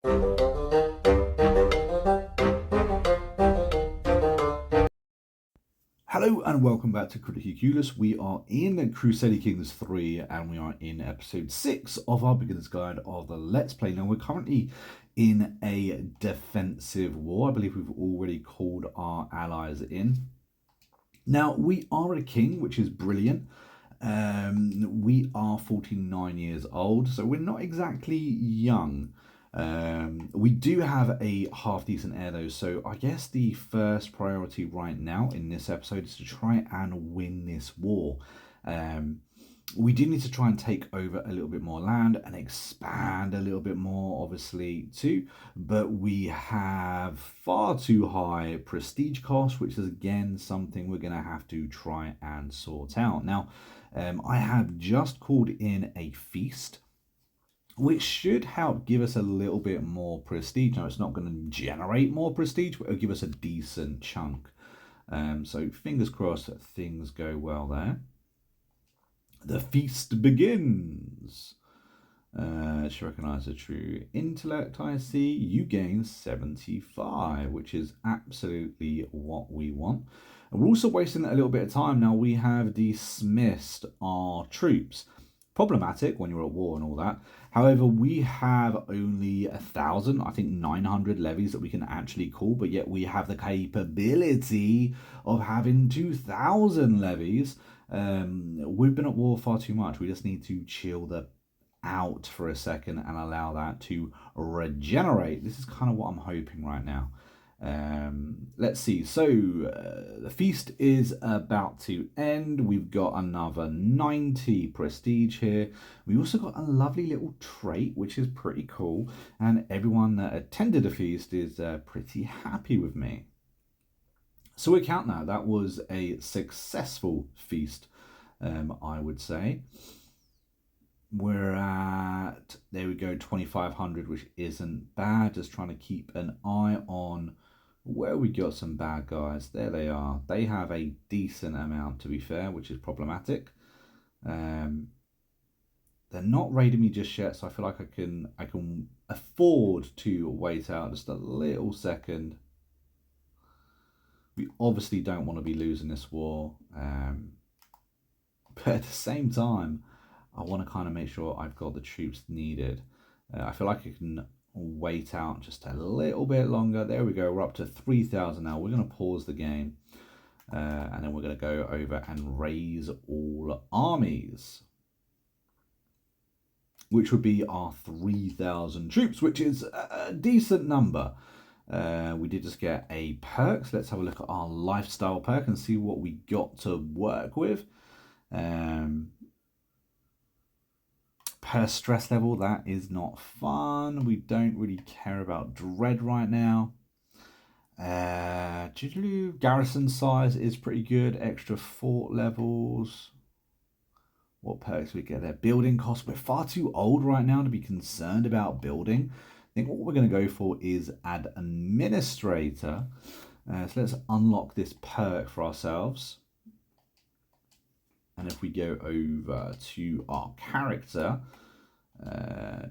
Hello and welcome back to Criticulus. We are in Crusader Kings 3 and we are in episode 6 of our beginner's guide of the Let's Play. Now we're currently in a defensive war. I believe we've already called our allies in. Now we are a king, which is brilliant. We are 49 years old, so we're not exactly young. We do have a half decent heir though, so I guess the first priority right now in this episode is to try and win this war. We do need to try and take over a little bit more land and expand a little bit more, obviously, too. But we have far too high prestige costs, which is, again, something we're going to have to try and sort out. Now, I have just called in a feast, which should help give us a little bit more prestige. Now, it's not going to generate more prestige, but it'll give us a decent chunk. So fingers crossed that things go well there. The feast begins. Should recognize a true intellect, I see. You gain 75, which is absolutely what we want. And we're also wasting a little bit of time. Now, we have dismissed our troops. Problematic when you're at war and all that. However, we have only 1,000, I think 900 levies that we can actually call, but yet we have the capability of having 2,000 levies. We've been at war far too much. We just need to chill out for a second and allow that to regenerate. This is kind of what I'm hoping right now. Let's see. So the feast is about to end. We've got another 90 prestige here. We also got a lovely little trait, which is pretty cool. And everyone that attended the feast is pretty happy with me. So we count now. That was a successful feast, I would say. We're at, there we go, 2,500, which isn't bad. Just trying to keep an eye on where we got some bad guys. There they are. They have a decent amount, to be fair, which is problematic. They're not raiding me just yet, so I feel like I can afford to wait out just a little second. We obviously don't want to be losing this war, but at the same time, I want to kind of make sure I've got the troops needed. I feel like I can wait out just a little bit longer. There we go. We're up to 3,000 now. We're going to pause the game, and then we're going to go over and raise all armies, which would be our 3,000 troops, which is a decent number. We did just get a perk, so let's have a look at our lifestyle perk and see what we got to work with. Per stress level, that is not fun. We don't really care about dread right now. Garrison size is pretty good. Extra fort levels. What perks we get there? Building costs. We're far too old right now to be concerned about building. I think what we're going to go for is administrator. So let's unlock this perk for ourselves. And if we go over to our character,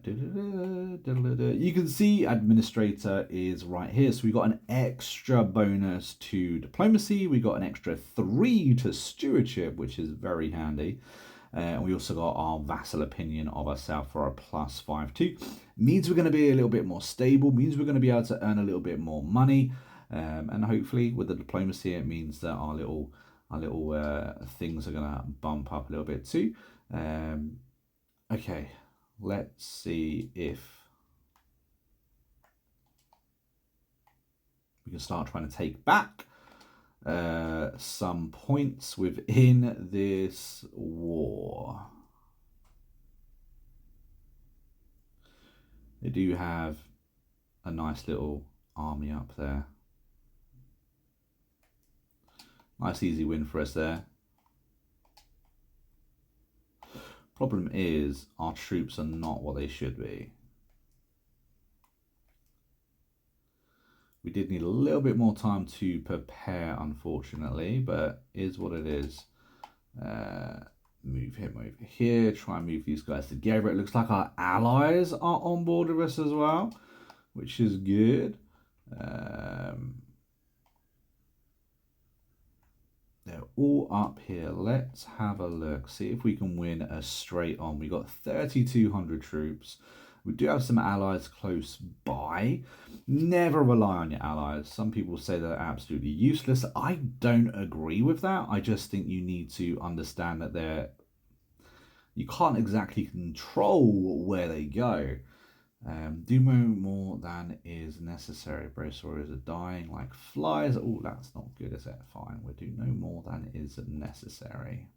you can see administrator is right here. So we got an extra bonus to diplomacy. We got an extra 3 to stewardship, which is very handy. And we also got our vassal opinion of ourselves for our +5 too. Means we're going to be a little bit more stable. Means we're going to be able to earn a little bit more money. And hopefully with the diplomacy, it means that our little things are going to bump up a little bit too. Okay, let's see if we can start trying to take back some points within this war. They do have a nice little army up there. Nice easy win for us there. Problem is, our troops are not what they should be. We did need a little bit more time to prepare, unfortunately, but is what it is. Move him over here, try and move these guys together. It looks like our allies are on board with us as well, which is good. Um, they're all up here. Let's have a look. See if we can win a straight on. We got 3,200 troops. We do have some allies close by. Never rely on your allies. Some people say they're absolutely useless. I don't agree with that. I just think you need to understand that you can't exactly control where they go. Do more than is necessary. Brave warriors are dying like flies. Oh, that's not good, is it? Fine, we'll do no more than is necessary.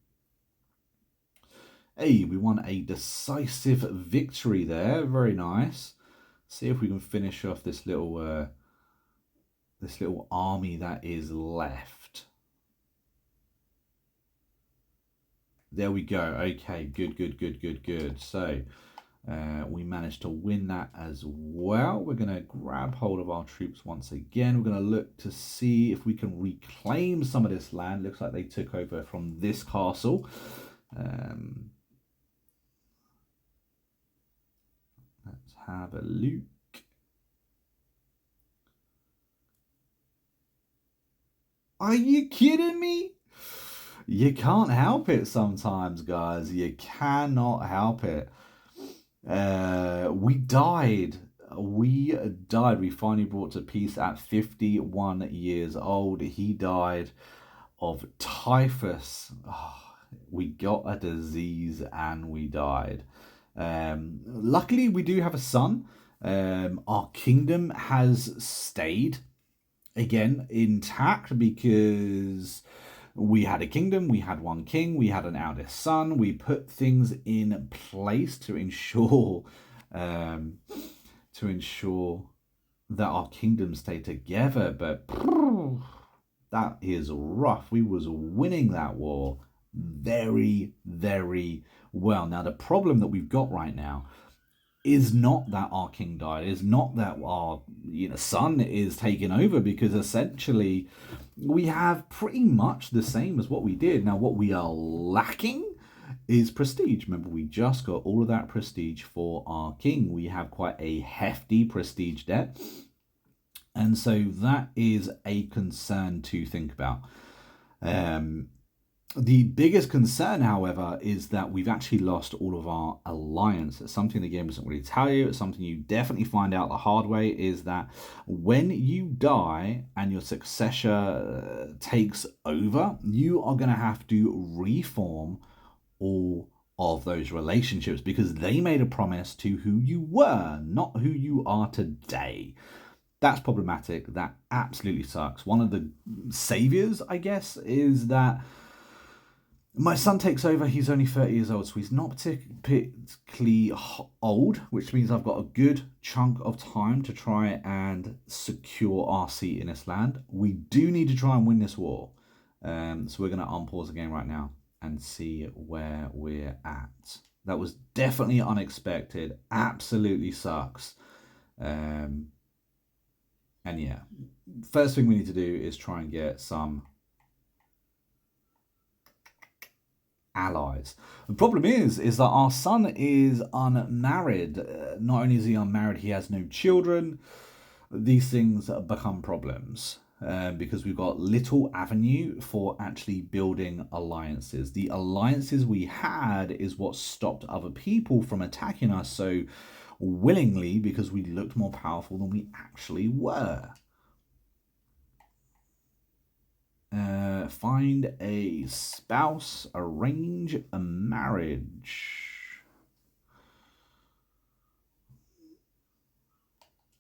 Hey, we won a decisive victory there. Very nice. See if we can finish off this little army that is left. There we go. Okay, good. So we managed to win that as well. We're going to grab hold of our troops once again. We're going to look to see if we can reclaim some of this land. Looks like they took over from this castle. Let's have a look. Are you kidding me? You can't help it sometimes, guys. You cannot help it. We died. We finally brought to peace at 51 years old. He died of typhus. Oh, we got a disease and we died. Luckily, we do have a son. Our kingdom has stayed again intact because we had a kingdom, we had one king, we had an eldest son. We put things in place to ensure that our kingdom stayed together. But that is rough. We was winning that war very, very well. Now the problem that we've got right now is not that our king died, is not that our son is taking over, because essentially we have pretty much the same as what we did. Now what we are lacking is prestige. Remember, we just got all of that prestige for our king. We have quite a hefty prestige debt, and so that is a concern to think about. The biggest concern, however, is that we've actually lost all of our alliance. It's something the game doesn't really tell you. It's something you definitely find out the hard way, is that when you die and your successor takes over, you are going to have to reform all of those relationships, because they made a promise to who you were, not who you are today. That's problematic. That absolutely sucks. One of the saviors, I guess, is that my son takes over. He's only 30 years old, so he's not particularly old, which means I've got a good chunk of time to try and secure our seat in this land. We do need to try and win this war. So we're going to unpause the game right now and see where we're at. That was definitely unexpected. Absolutely sucks. And yeah, first thing we need to do is try and get some allies. The problem is that our son is unmarried. Not only is he unmarried, he has no children. These things become problems because we've got little avenue for actually building alliances. The alliances we had is what stopped other people from attacking us so willingly, because we looked more powerful than we actually were. Find a spouse, arrange a marriage.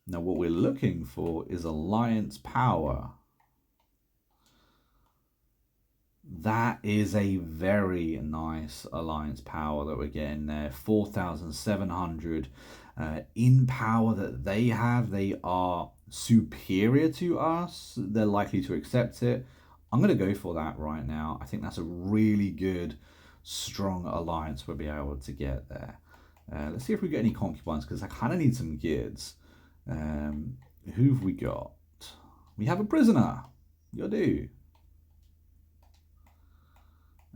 Now what we're looking for is alliance power. That is a very nice alliance power that we're getting there. 4,700 in power that they have. They are superior to us. They're likely to accept it. I'm going to go for that right now. I think that's a really good, strong alliance we'll be able to get there. Let's see if we get any concubines, because I kind of need some kids. Who've we got? We have a prisoner. You do.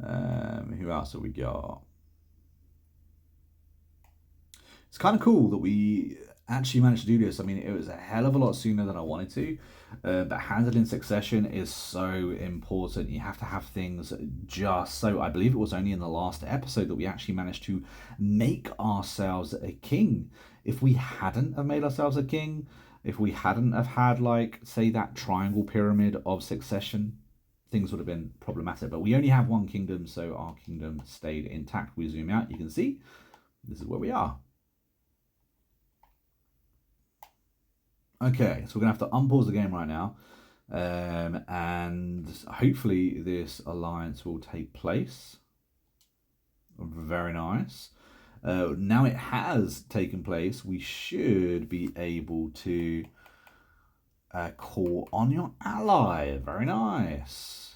Who else have we got? It's kind of cool that we actually managed to do this. I mean, it was a hell of a lot sooner than I wanted to, but handling succession is so important. You have to have things just so. I believe it was only in the last episode that we actually managed to make ourselves a king. If we hadn't have made ourselves a king, if we hadn't have had, like, say, that triangle pyramid of succession, things would have been problematic. But we only have one kingdom, so our kingdom stayed intact. We zoom out, you can see this is where we are. Okay, so we're going to have to unpause the game right now. And hopefully this alliance will take place. Very nice. Now it has taken place, we should be able to call on your ally. Very nice.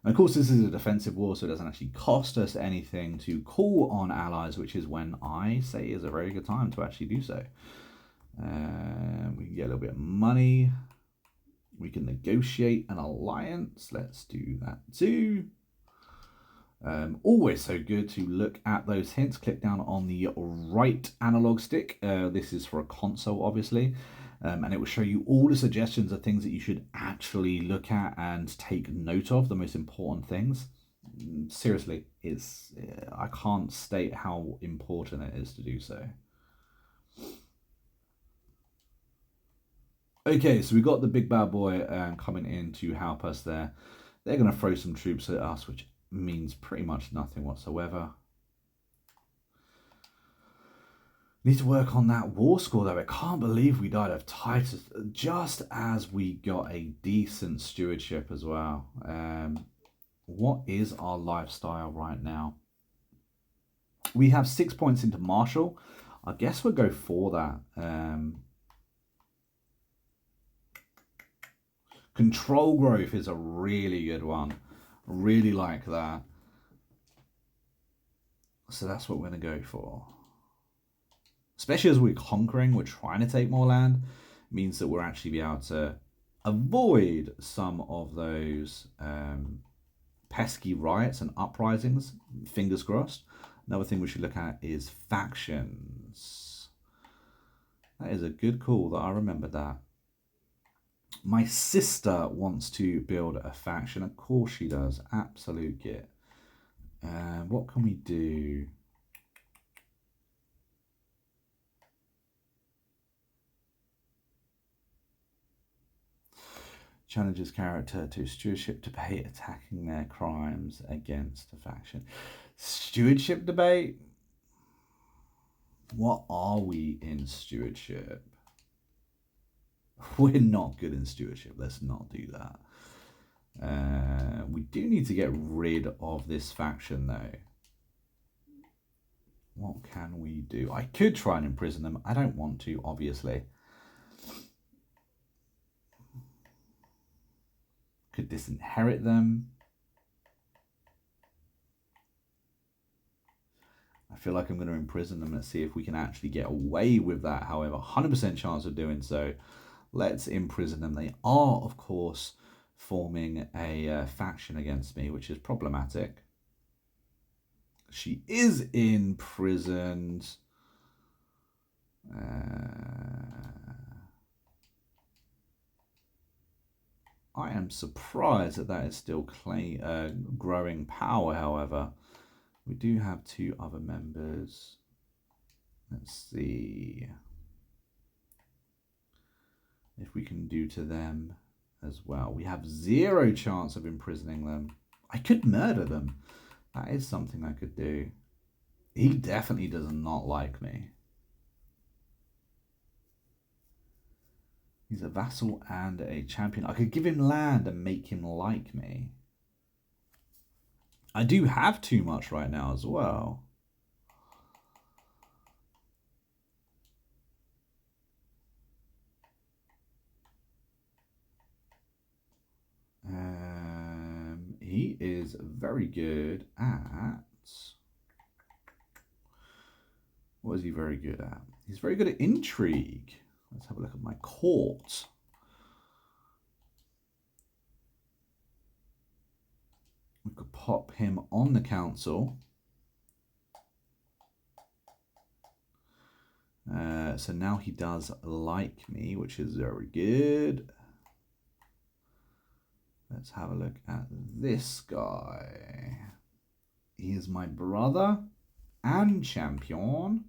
And of course, this is a defensive war, so it doesn't actually cost us anything to call on allies, which is when I say is a very good time to actually do so. We can get a little bit of money. We can negotiate an alliance. Let's do that too. Always so good to look at those hints. Click down on the right analog stick. This is for a console, obviously. And it will show you all the suggestions of things that you should actually look at and take note of, the most important things. Seriously, I can't state how important it is to do so. Okay, so we got the big bad boy coming in to help us there. They're going to throw some troops at us, which means pretty much nothing whatsoever. Need to work on that war score though. I can't believe we died of Titus just as we got a decent stewardship as well. What is our lifestyle right now? We have 6 points into martial. I guess we'll go for that. Control growth is a really good one. Really like that. So that's what we're going to go for. Especially as we're conquering, we're trying to take more land. It means that we'll actually be able to avoid some of those pesky riots and uprisings. Fingers crossed. Another thing we should look at is factions. That is a good call that I remembered that. My sister wants to build a faction. Of course she does. Absolute git. What can we do? Challenges character to stewardship debate, attacking their crimes against a faction. Stewardship debate? What are we in stewardship? We're not good in stewardship. Let's not do that. We do need to get rid of this faction though. What can we do? I could try and imprison them. I don't want to, obviously. Could disinherit them. I feel like I'm going to imprison them. Let's see if we can actually get away with that. However, 100% chance of doing so. Let's imprison them. They are, of course, forming a faction against me, which is problematic. She is imprisoned. I am surprised that that is still growing power, however. We do have 2 other members. Let's see if we can do to them as well. We have 0 chance of imprisoning them. I could murder them. That is something I could do. He definitely does not like me. He's a vassal and a champion. I could give him land and make him like me. I do have too much right now as well. He is very good at... What is he very good at? He's very good at intrigue. Let's have a look at my court. We could pop him on the council. So now he does like me, which is very good. Let's have a look at this guy. He is my brother and champion.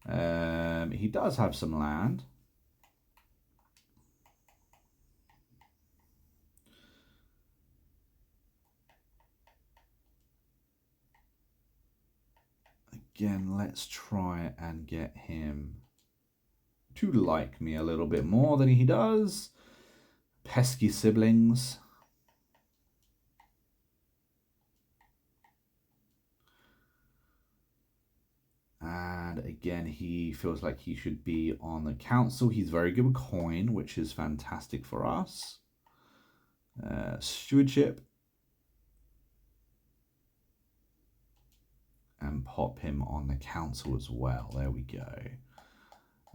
He does have some land. Again, let's try and get him to like me a little bit more than he does. Pesky siblings. And again, he feels like he should be on the council. He's very good with coin, which is fantastic for us. Stewardship. And pop him on the council as well. There we go.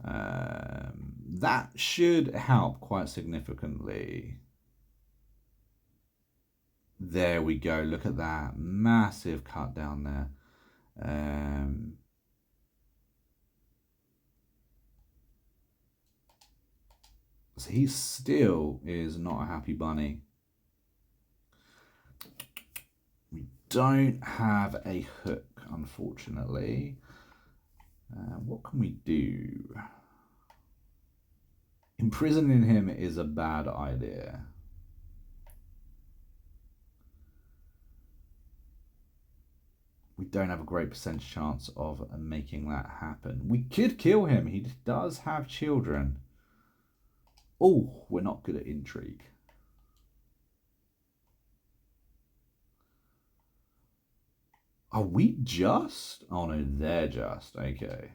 That should help quite significantly. There we go. Look at that. Massive cut down there. So he still is not a happy bunny. We don't have a hook, unfortunately. What can we do? Imprisoning him is a bad idea. We don't have a great percentage chance of making that happen. We could kill him. He does have children. Oh, we're not good at intrigue. Are we just? Oh no, they're just. Okay.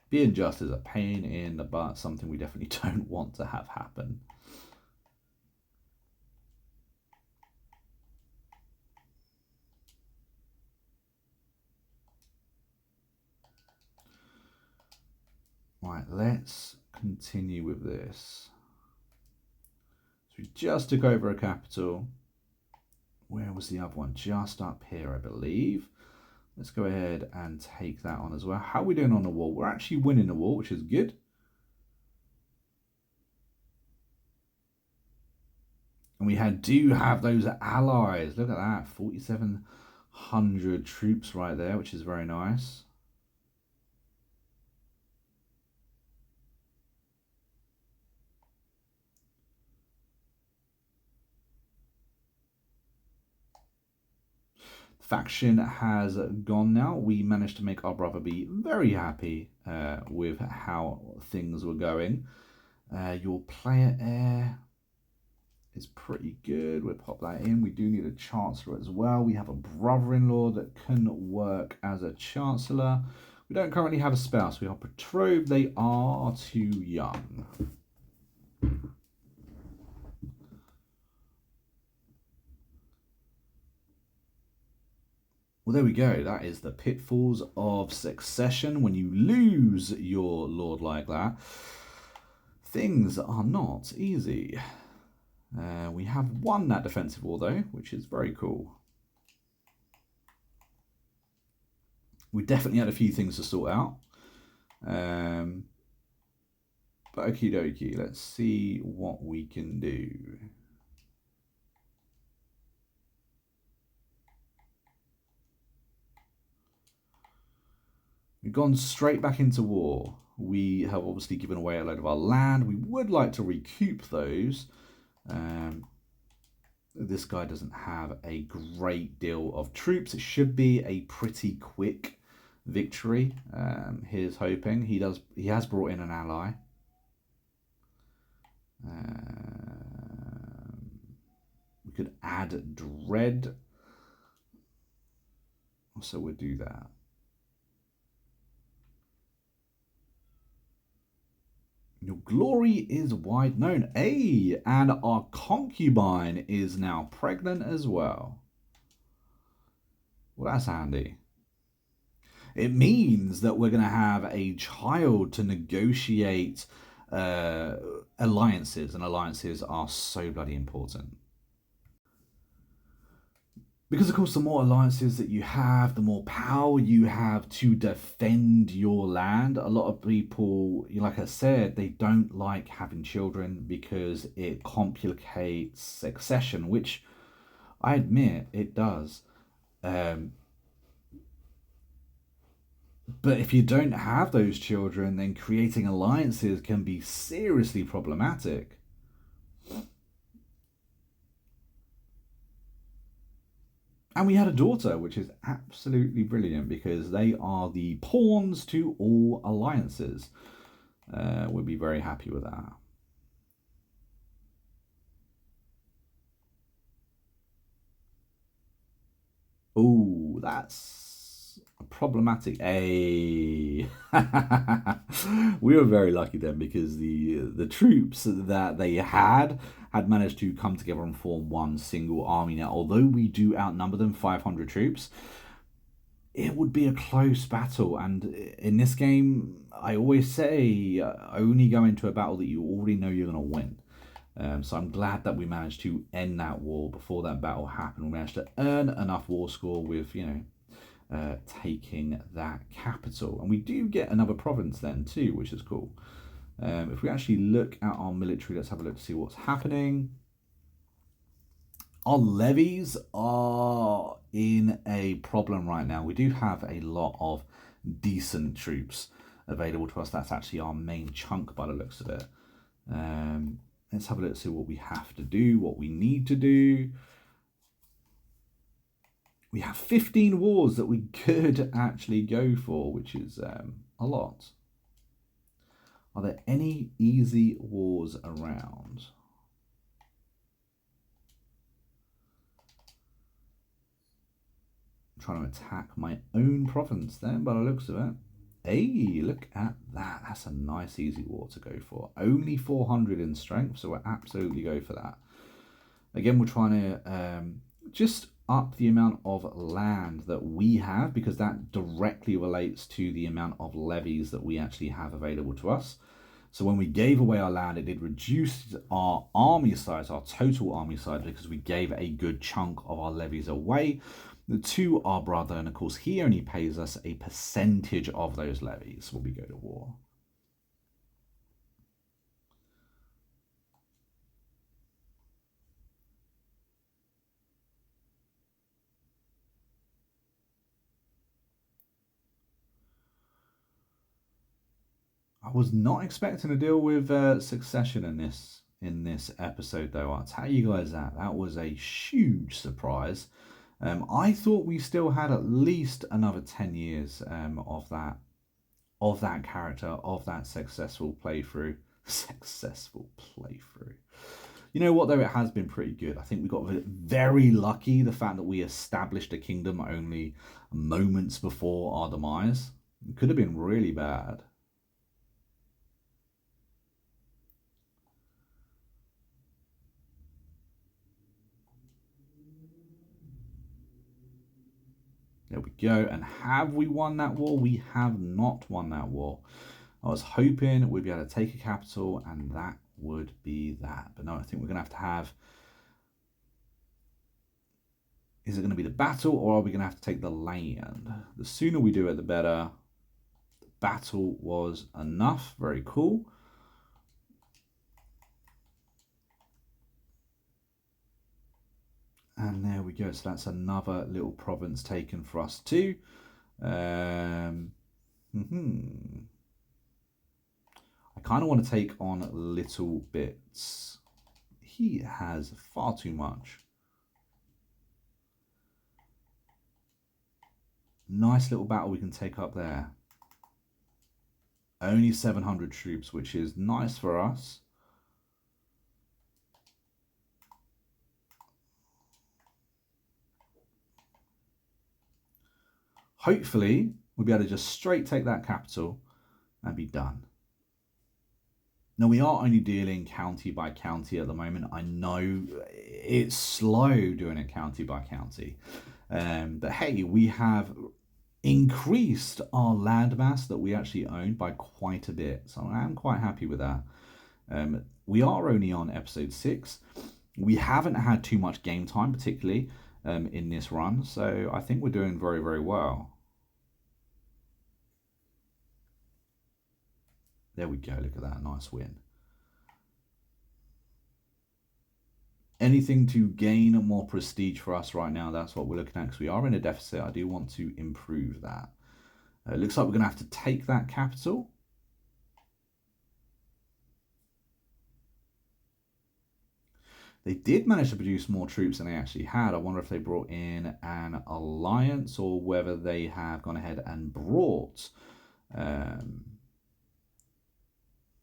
Being just is a pain in the butt, something we definitely don't want to have happen. Right, let's continue with this. So we just took over a capital. Where was the other one? Just up here, I believe. Let's go ahead and take that on as well. How are we doing on the wall? We're actually winning the wall, which is good. And we do have those allies. Look at that. 4,700 troops right there, which is very nice. Faction has gone now. We managed to make our brother be very happy with how things were going. Your player heir is pretty good. We'll pop that in. We do need a chancellor as well. We have a brother-in-law that can work as a chancellor. We don't currently have a spouse. We are betrothed. They are too young. Well, there we go. That is the pitfalls of succession. When you lose your lord like that, things are not easy. We have won that defensive war, though, which is very cool. We definitely had a few things to sort out. But okie dokie, let's see what we can do. We've gone straight back into war. We have obviously given away a load of our land. We would like to recoup those. This guy doesn't have a great deal of troops. It should be a pretty quick victory. Here's hoping. He has brought in an ally. We could add dread. So we'll do that. Your glory is wide known. Hey, and our concubine is now pregnant as well. Well, that's handy. It means that we're going to have a child to negotiate alliances, and alliances are so bloody important. Because, of course, the more alliances that you have, the more power you have to defend your land. A lot of people, like I said, they don't like having children because it complicates succession, which I admit it does. Um, but if you don't have those children, then creating alliances can be seriously problematic. And we had a daughter, which is absolutely brilliant because they are the pawns to all alliances. We'd be very happy with that. Oh, that's problematic. A. We were very lucky then because the troops that they had managed to come together and form one single army. Now, although we do outnumber them 500 troops, it would be a close battle. And in this game, I always say only go into a battle that you already know you're going to win. So I'm glad that we managed to end that war before that battle happened. We managed to earn enough war score with, taking that capital. And we do get another province then too, which is cool. If we actually look at our military, let's have a look to see what's happening. Our levies are in a problem right now. We do have a lot of decent troops available to us. That's actually our main chunk by the looks of it. Let's have a look to see what we have to do, what we need to do. We have 15 wars that we could actually go for, which is a lot. Are there any easy wars around? I'm trying to attack my own province then, by the looks of it. Hey, look at that. That's a nice easy war to go for. Only 400 in strength, so we'll absolutely go for that. Again, we're trying to just up the amount of land that we have because that directly relates to the amount of levies that we actually have available to us. So when we gave away our land, it did reduce our army size, our total army size, because we gave a good chunk of our levies away to our brother. And of course, he only pays us a percentage of those levies when we go to war. I was not expecting to deal with succession in this episode, though. I'll tell you guys that was a huge surprise. I thought we still had at least another 10 years of that character, of that successful playthrough. Successful playthrough. You know what, though? It has been pretty good. I think we got very lucky, the fact that we established a kingdom only moments before our demise. It could have been really bad. There we go. And have we won that war? We have not won that war. I was hoping we'd be able to take a capital and that would be that. But no, I think we're going to have... Is it going to be the battle or are we going to have to take the land? The sooner we do it, the better. The battle was enough. Very cool. And there we go. So that's another little province taken for us too. I kind of want to take on little bits. He has far too much. Nice little battle we can take up there. Only 700 troops, which is nice for us. Hopefully, we'll be able to just straight take that capital and be done. Now, we are only dealing county by county at the moment. I know it's slow doing it county by county. But hey, we have increased our landmass that we actually own by quite a bit. So I am quite happy with that. We are only on episode 6. We haven't had too much game time, particularly. in this run. So I think we're doing very, very well. There we go. Look at that. Nice win. Anything to gain more prestige for us right now, that's what we're looking at, because we are in a deficit. I do want to improve that. It looks like we're going to have to take that capital. They did manage to produce more troops than they actually had. I wonder if they brought in an alliance or whether they have gone ahead and brought...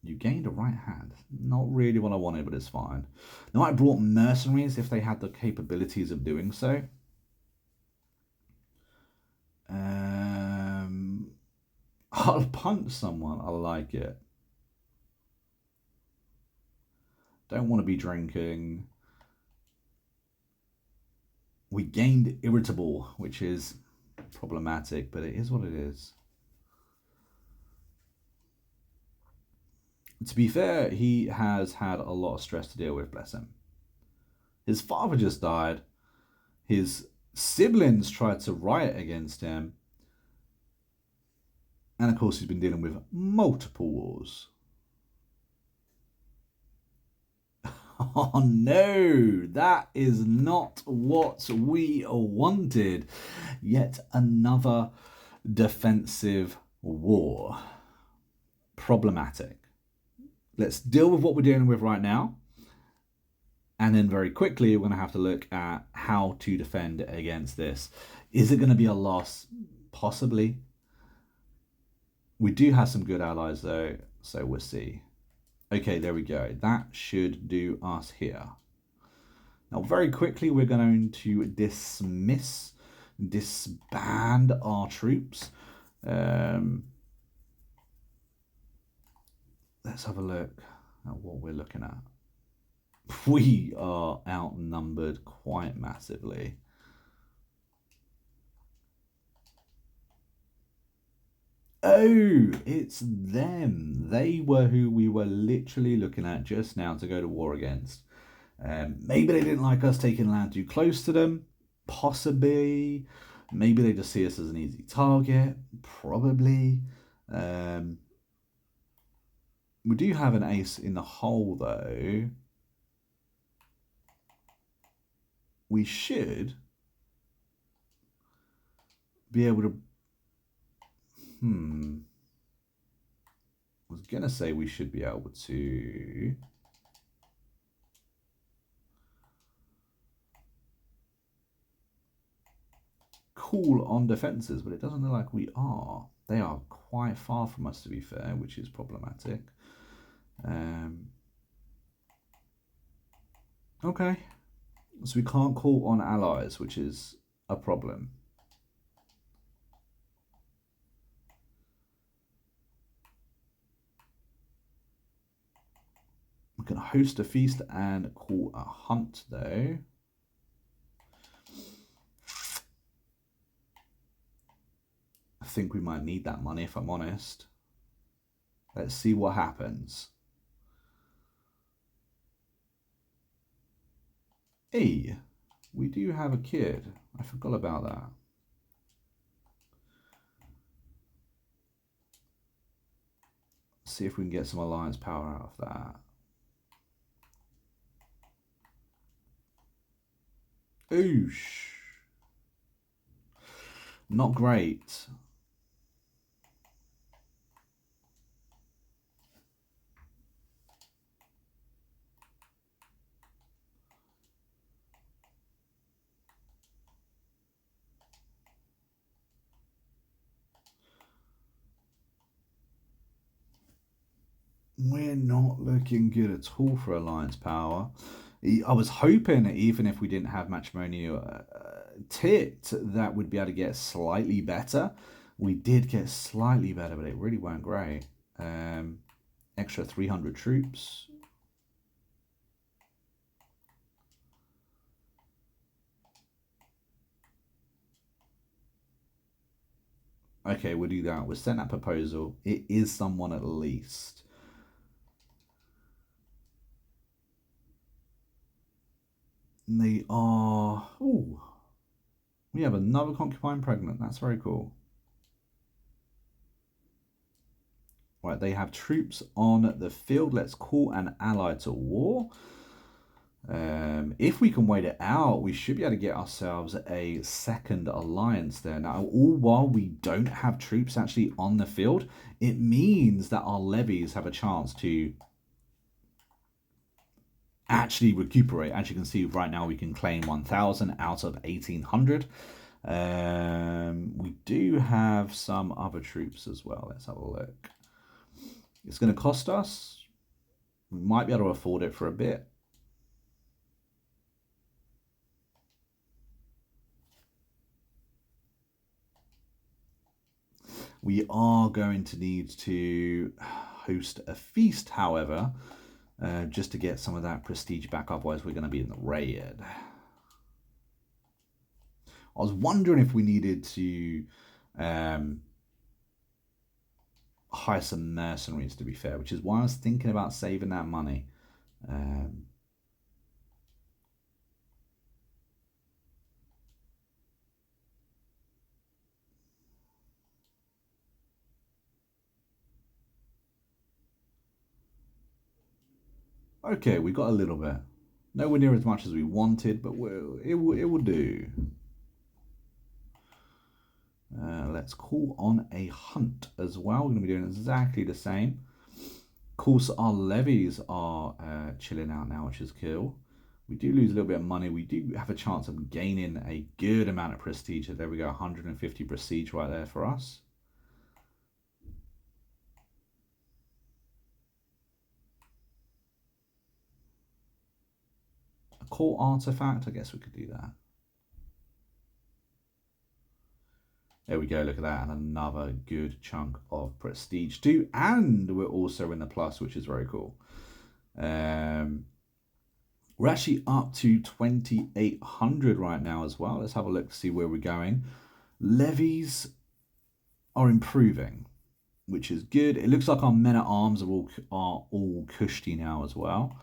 you gained a right hand. Not really what I wanted, but it's fine. They might have brought mercenaries if they had the capabilities of doing so. I'll punch someone. I like it. Don't want to be drinking. We gained irritable, which is problematic, but it is what it is. To be fair, he has had a lot of stress to deal with, bless him. His father just died. His siblings tried to riot against him. And of course, he's been dealing with multiple wars. Oh no, that is not what we wanted. Yet another defensive war. Problematic. Let's deal with what we're dealing with right now. And then very quickly, we're going to have to look at how to defend against this. Is it going to be a loss? Possibly. We do have some good allies though, so we'll see. Okay, there we go. That should do us here. Now, very quickly, we're going to disband our troops. Let's have a look at what we're looking at. We are outnumbered quite massively. Oh, it's them. They were who we were literally looking at just now to go to war against. Maybe they didn't like us taking land too close to them. Possibly. Maybe they just see us as an easy target. Probably. We do have an ace in the hole, though. We should be able to... I was going to say we should be able to... cool on defenses, but it doesn't look like we are. They are quite far from us, to be fair, which is problematic. Okay. So we can't call on allies, which is a problem. We can host a feast and call a hunt, though. I think we might need that money, if I'm honest. Let's see what happens. Hey, we do have a kid. I forgot about that. Let's see if we can get some alliance power out of that. Oosh. Not great. We're not looking good at all for alliance power. I was hoping that even if we didn't have matrimonial tit, that we'd be able to get slightly better. We did get slightly better, but it really weren't great. Extra 300 troops. Okay, we'll do that. We'll send that proposal. It is someone at least. And they are... Ooh, We have another concubine pregnant. That's very cool. Right, they have troops on the field. Let's call an ally to war. If we can wait it out, we should be able to get ourselves a second alliance there. Now, all while we don't have troops actually on the field, it means that our levies have a chance to actually recuperate. As you can see right now, we can claim 1,000 out of 1,800. We do have some other troops as well. Let's have a look. It's going to cost us. We might be able to afford it for a bit. We are going to need to host a feast, however, just to get some of that prestige back. Otherwise, we're going to be in the raid. I was wondering if we needed to hire some mercenaries, to be fair, which is why I was thinking about saving that money. Okay, we got a little bit. Nowhere near as much as we wanted, but it will do. Let's call on a hunt as well. We're going to be doing exactly the same. Of course, our levies are chilling out now, which is cool. We do lose a little bit of money. We do have a chance of gaining a good amount of prestige. There we go, 150 prestige right there for us. A court artifact, I guess we could do that. There we go, look at that, and another good chunk of prestige too. And we're also in the plus, which is very cool. We're actually up to 2,800 right now as well. Let's have a look to see where we're going. Levies are improving, which is good. It looks like our men-at-arms are all cushy now as well.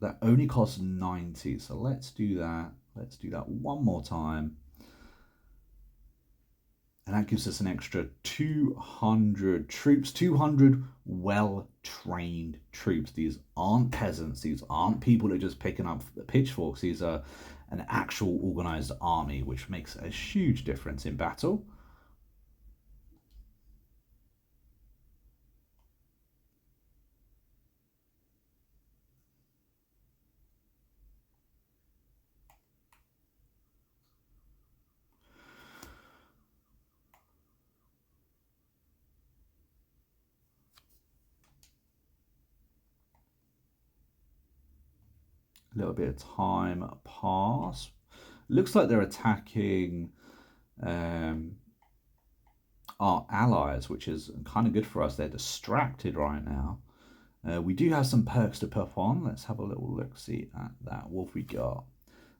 That only costs 90, so let's do that. Let's do that one more time. And that gives us an extra 200 troops, 200 well-trained troops. These aren't peasants. These aren't people that are just picking up pitchforks. These are an actual organized army, which makes a huge difference in battle. A little bit of time pass. Looks like they're attacking our allies, which is kind of good for us. They're distracted right now. We do have some perks to put on. Let's have a little look-see at that. What have we got?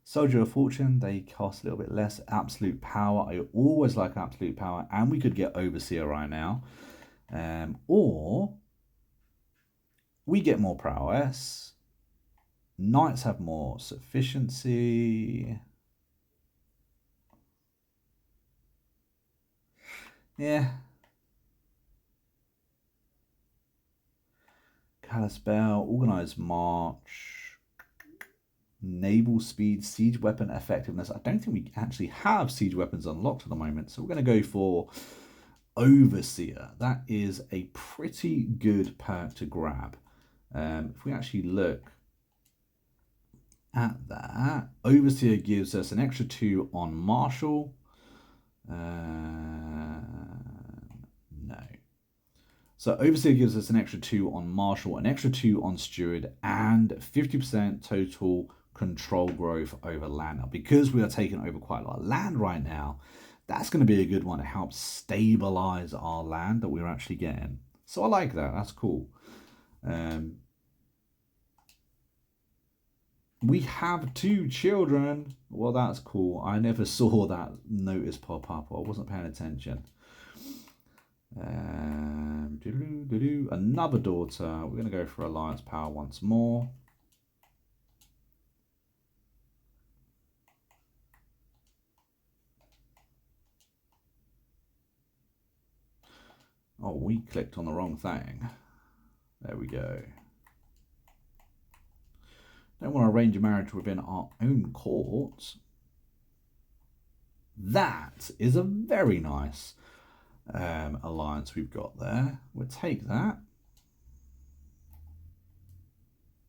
Soldier of Fortune, they cost a little bit less. Absolute Power, I always like Absolute Power. And we could get Overseer right now. Or we get more prowess. Knights have more sufficiency. Yeah. Kalispell, Organized March, Naval Speed, Siege Weapon Effectiveness. I don't think we actually have Siege Weapons unlocked at the moment, so we're going to go for Overseer. That is a pretty good perk to grab. If we actually look at that, Overseer gives us an extra 2 on Marshal. No. So Overseer gives us an extra 2 on Marshal, an extra 2 on Steward, and 50% total control growth over land. Now, because we are taking over quite a lot of land right now, that's going to be a good one to help stabilize our land that we're actually getting. So I like that. That's cool. We have 2 children. Well, that's cool. I never saw that notice pop up. I wasn't paying attention. Another daughter. We're going to go for Alliance Power once more. Oh, we clicked on the wrong thing. There we go. Don't want to arrange a marriage within our own courts. That is a very nice alliance we've got there. We'll take that.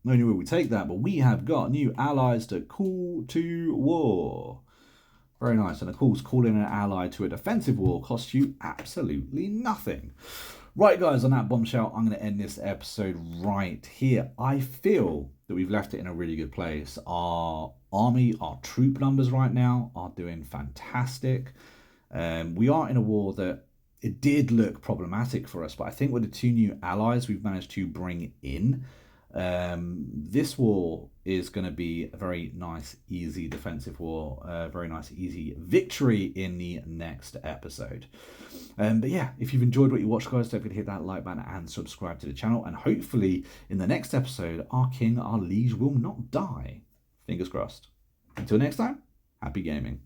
Not only will we take that, but we have got new allies to call to war. Very nice. And of course, calling an ally to a defensive war costs you absolutely nothing. Right, guys, on that bombshell, I'm going to end this episode right here. I feel that we've left it in a really good place. Our army, our troop numbers right now are doing fantastic. We are in a war that it did look problematic for us, but I think with the 2 new allies we've managed to bring in, this war is going to be a very nice, easy defensive war, a very nice, easy victory in the next episode. But yeah, if you've enjoyed what you watched, guys, don't forget to hit that like button and subscribe to the channel. And hopefully in the next episode, our king, our liege will not die. Fingers crossed. Until next time, happy gaming.